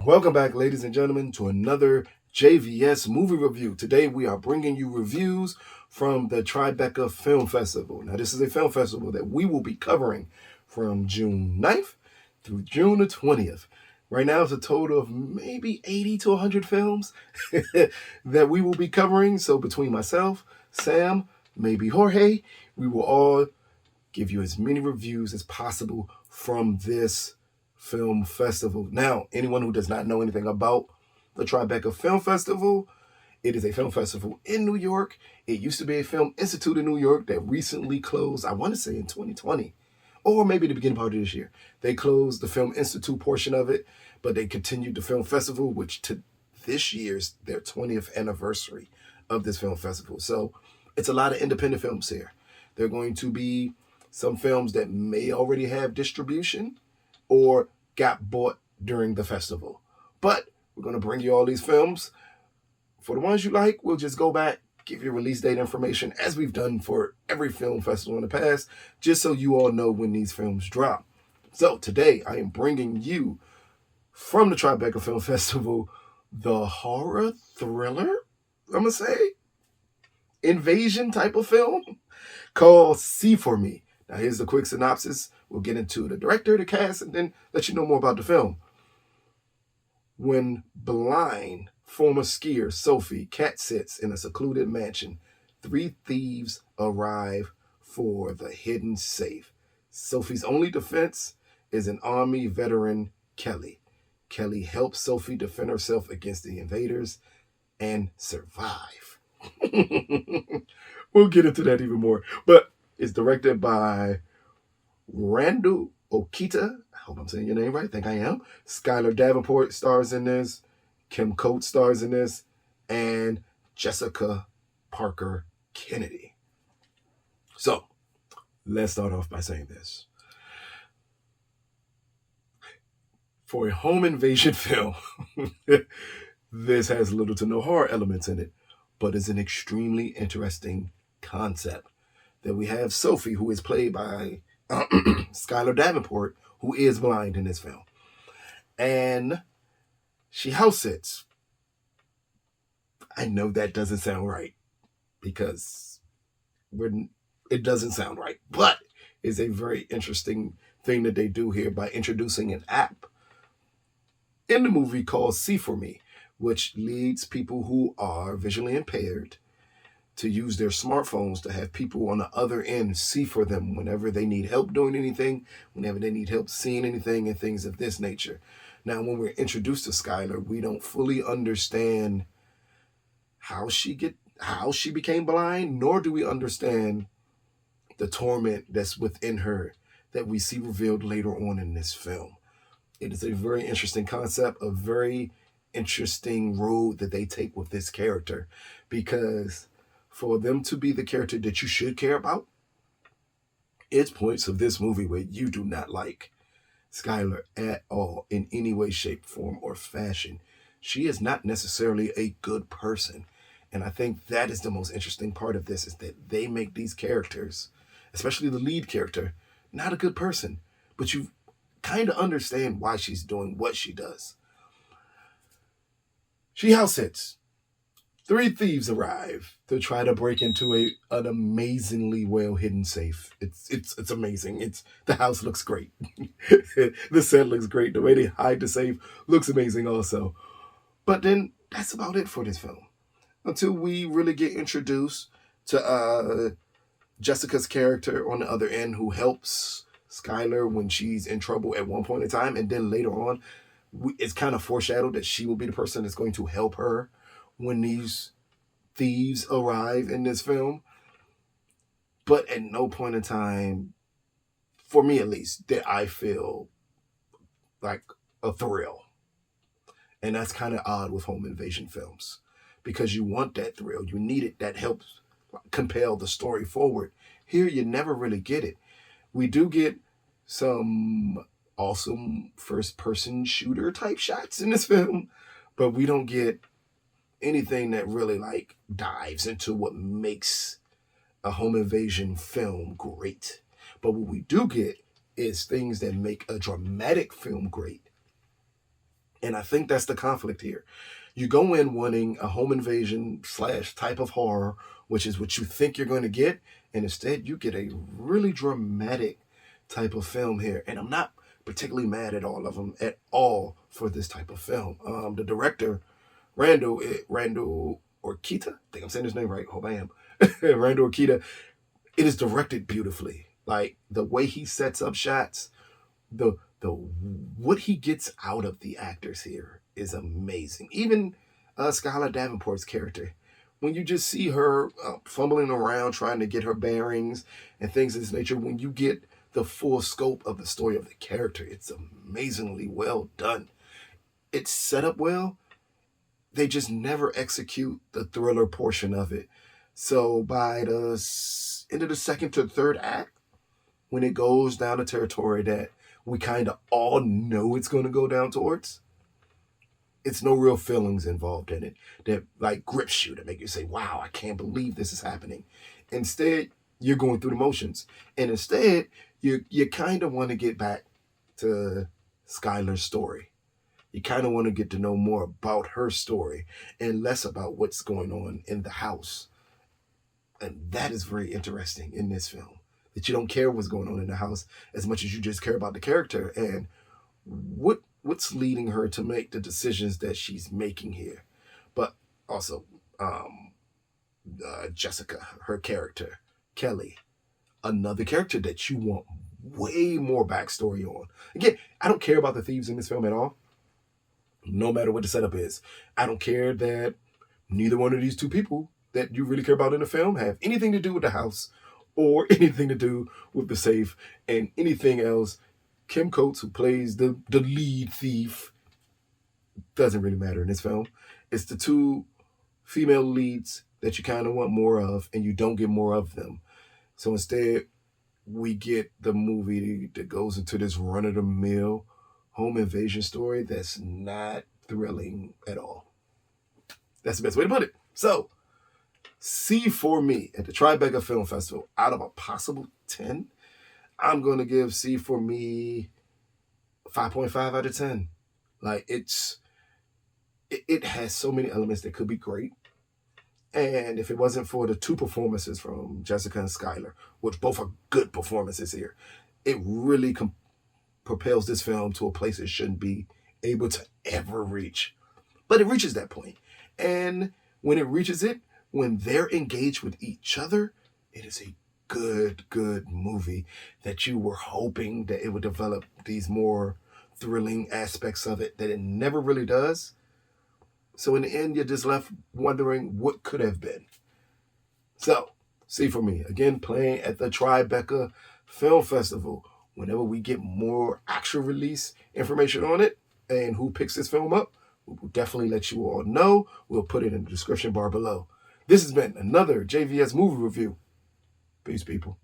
Welcome back, ladies and gentlemen, to another JVS movie review. Today we are bringing you reviews from the Tribeca Film Festival. Now, this is a film festival that we will be covering from June 9th through June the 20th. Right now, it's a total of maybe 80 to 100 films that we will be covering. So between myself, Sam, maybe Jorge, we will all give you as many reviews as possible from this film festival. Now, anyone who does not know anything about the Tribeca Film Festival, it is a film festival in New York. It used to be a film institute in New York that recently closed, I want to say in 2020, or maybe the beginning part of this year. They closed the Film Institute portion of it, but they continued the film festival, which to this year's their 20th anniversary of this film festival. So it's a lot of independent films here. They're going to be some films that may already have distribution or got bought during the festival. But we're going to bring you all these films. For the ones you like, we'll just go back, give you release date information as we've done for every film festival in the past, just so you all know when these films drop. So today I am bringing you from the Tribeca Film Festival the horror thriller, I'm going to say, invasion type of film called See For Me. Now here's the quick synopsis. We'll get into the director, the cast, and then let you know more about the film. When blind former skier Sophie cat sits in a secluded mansion, three thieves arrive for the hidden safe. Sophie's only defense is an Army veteran, Kelly. Kelly helps Sophie defend herself against the invaders and survive. We'll get into that even more. But it's directed by Randall Okita. I hope I'm saying your name right. I think I am. Skyler Davenport stars in this. Kim Coates stars in this. And Jessica Parker Kennedy. So, let's start off by saying this. For a home invasion film, this has little to no horror elements in it, but is an extremely interesting concept. That we have Sophie, who is played by Skyler Davenport, who is blind in this film. And she house sits. I know that doesn't sound right because it doesn't sound right, but it's a very interesting thing that they do here by introducing an app in the movie called See For Me, which leads people who are visually impaired to use their smartphones to have people on the other end see for them whenever they need help doing anything, whenever they need help seeing anything, and things of this nature. Now, when we're introduced to Skyler, we don't fully understand how she became blind, nor do we understand the torment that's within her that we see revealed later on in this film. It is a very interesting concept, a very interesting road that they take with this character, because for them to be the character that you should care about, it's points of this movie where you do not like Skyler at all in any way, shape, form, or fashion. She is not necessarily a good person. And I think that is the most interesting part of this, is that they make these characters, especially the lead character, not a good person. But you kind of understand why she's doing what she does. She house sits. Three thieves arrive to try to break into an amazingly well hidden safe. It's amazing. The house looks great. The set looks great. The way they hide the safe looks amazing also. But then that's about it for this film, until we really get introduced to Jessica's character on the other end, who helps Skyler when she's in trouble at one point in time, and then later on, it's kind of foreshadowed that she will be the person that's going to help her when these thieves arrive in this film. But at no point in time, for me at least, that I feel like a thrill. And that's kind of odd with home invasion films, because you want that thrill. You need it. That helps compel the story forward. Here, you never really get it. We do get some awesome first-person shooter type shots in this film, but we don't get anything that really dives into what makes a home invasion film great. But what we do get is things that make a dramatic film great. And I think that's the conflict here. You go in wanting a home invasion / type of horror, which is what you think you're going to get, and instead you get a really dramatic type of film here. And I'm not particularly mad at all of them at all for this type of film. The director, Randall Okita, I think I'm saying his name right. Hope I am. Randall Okita. It is directed beautifully. Like the way he sets up shots, the what he gets out of the actors here is amazing. Even Skyler Davenport's character, when you just see her fumbling around trying to get her bearings and things of this nature, when you get the full scope of the story of the character, it's amazingly well done. It's set up well. They just never execute the thriller portion of it. So by the end of the second to third act, when it goes down a territory that we kind of all know it's going to go down towards, it's no real feelings involved in it that like grips you, to make you say, wow, I can't believe this is happening. Instead, you're going through the motions. And instead, you kind of want to get back to Skyler's story. You kind of want to get to know more about her story and less about what's going on in the house. And that is very interesting in this film, that you don't care what's going on in the house as much as you just care about the character and what's leading her to make the decisions that she's making here. But also, Jessica, her character, Kelly, another character that you want way more backstory on. Again, I don't care about the thieves in this film at all, no matter what the setup is. I don't care that neither one of these two people that you really care about in the film have anything to do with the house or anything to do with the safe and anything else. Kim Coates, who plays the lead thief, doesn't really matter in this film. It's the two female leads that you kind of want more of, and you don't get more of them. So instead, we get the movie that goes into this run-of-the-mill home invasion story that's not thrilling at all. That's the best way to put it. So, C for me at the Tribeca Film Festival, out of a possible 10, I'm going to give C for me 5.5 out of 10. Like, it has so many elements that could be great. And if it wasn't for the two performances from Jessica and Skyler, which both are good performances here, it really propels this film to a place it shouldn't be able to ever reach. But it reaches that point. And when it reaches it, when they're engaged with each other, it is a good movie that you were hoping that it would develop these more thrilling aspects of it that it never really does. So in the end, you're just left wondering what could have been. So, C for me. Again, playing at the Tribeca Film Festival. Whenever we get more actual release information on it and who picks this film up, we will definitely let you all know. We'll put it in the description bar below. This has been another JVS movie review. Peace, people.